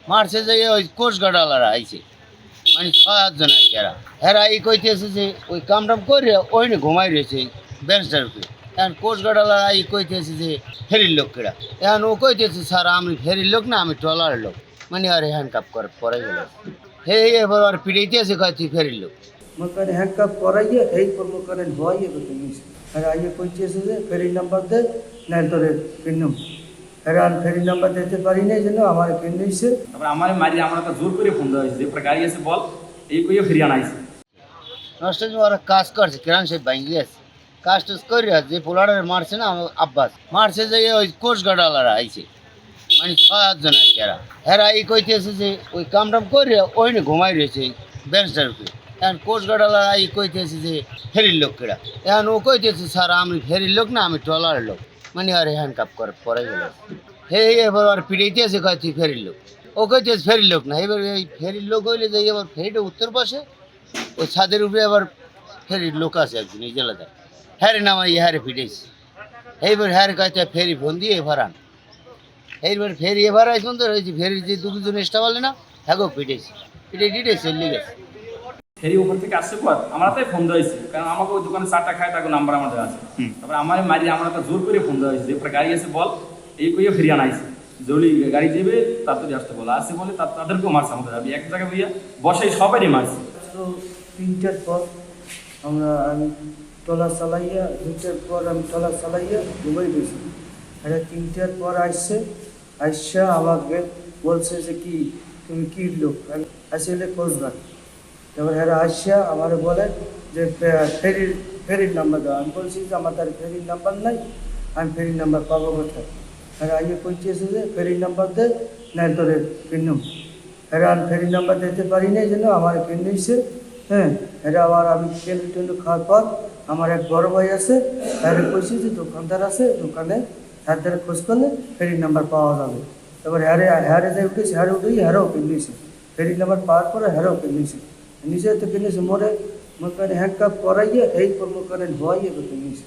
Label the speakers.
Speaker 1: মারছে যে ওই কোস্টগার্ডওয়ালারা আইছে, মানে ৬-৮ জন আইছে এরা। এরা এই কইতেছে যে ওই কামটাম করে ওইনে ঘুমাই রয়েছে বেঞ্চটার উপরে। এখন কোস্টগার্ডওয়ালারা এই কইতেছে যে ফেরির লোক কেডা। এখন ও কইতেছে স্যার আমি ফেরির লোক না, আমি ট্রলারের লোক। মানে আর হ্যান্ডকাপ করে পরে গেল। হে এবার আর পিড়াইতেছে কয় তুই ফেরির লোক।
Speaker 2: मकान हैंडकप कराइए यही पर मकान धोइए बताइए अरे आइए कोई चीज़ से फेरी नंबर दे नहीं तो रे किन्नू हैरान फेरी नंबर देते पारी नहीं जनो हमारे किन्नू से
Speaker 3: তারপর আমার মারি আমরা তো জোর করে ফোন দেওয়া হয়েছে যে প্রকার গাড়ি আছে বল এই কইয়ে ফিরিয়ে আনাইছে।
Speaker 1: নষ্ট ওরা কাজ করছে, কিরান সে ভাঙ্গি আছে। কাজ টাজ করে যে পোলারে মারছে না আমার আব্বাস, মারছে যে ওই কোস্টগার্ডওয়ালারা আইছে, মানে ৬-৮ জন আইছে এরা। এরা এই কইতেছে যে ওই কামটাম করে ওইনে ঘুমাই রয়েছে বেঞ্চটার উপরে। এখন কোস্টগার্ডওয়ালারা এই কইতেছে যে ফেরির লোক কেডা। এখন ও কইতেছে স্যার আমি ফেরির লোক না, আমি ট্রলারের লোক। মানে আর হ্যান্ডকাপ করে পরে গেল। হে এবার আর পিড়াইতেছে কয় তুই ফেরির লোক। ও কইতেছে ফেরির লোক না, এবার এই ফেরির লোক হইলে যে এবার ফেরিটা উত্তর পাশে ওই ছাদের উপরে আবার ফেরির লোক আছে একজন এই জেলাতে, হ্যারে নামাই হ্যারে ফিরেছি। এইবার হ্যারে কাছে ফেরি ফোন দিয়ে এবার আন। এইবার ফেরি এবার আইসুন তো ওই যে ফেরির যে দুজন স্টাফ বলে না, হ্যাঁ পিটেছি, পিটে চলে গেছে।
Speaker 3: ফেরি উপর থেকে আসছে পর আমরা তাই ফোন দেওয়া হয়েছে, কারণ আমাকে ওই দোকানে চারটা খায় তাকে নাম্বার আমাদের আছে। তারপর আমার মারি আমরা তো জোর করে ফোন দেওয়া হয়েছে যে প্রকার গাড়ি আছে বল এই কইয়ে ফিরিয়ে আনাইছে। জলি গাড়ি দেবে তাড়াতাড়ি আসতে বলে আসছে বলে তাদেরকেও মারছে আমাদের। আমি এক জায়গায় বইয়া বসে সবারই মারছে।
Speaker 2: तो 3টার পর আমরা আমি টলা চালাইয়া 2টার পর আমি টলা চালাইয়া দুবাই গেছি। এটা 3টার পর আসছে আইসা আমাকে বলছে যে কি তুমি কি লোক আসলে কোচগার্ড। তারপর এরা আসিয়া আমার বলে যে ফেরির নাম্বার দাও। আমি বলছি যে আমার তার ফেরির নাম্বার নাই, আমি ফেরির নাম্বার পাবো কোথায়। এরা আইয়ে কইতেছে যে ফেরির নাম্বার দে নাই তোরে কিনুম। এরা ফেরি নাম্বার দিতে পারি নাই জন্য আমার কিনেছে। হ্যাঁ, এটা আবার আমি তেল টেল খাওয়ার পর আমার এক বড় ভাই আছে, তাদের কইছি যে দোকানদার আছে, দোকানে তার দ্বারা খোঁজ করলে ফেরির নাম্বার পাওয়া যাবে। এবার হ্যারে যে উঠেছে হ্যারে উঠেই হ্যারেও কিনেছে, ফেরির নাম্বার পাওয়ার পরে হ্যারেও কিনেছে। নিজে তো কিনেছে মোরে মকানে হ্যান্ডকাপ করাইয়ে এই পর মকানে ধোয়াইয়ে তো কিনেছে।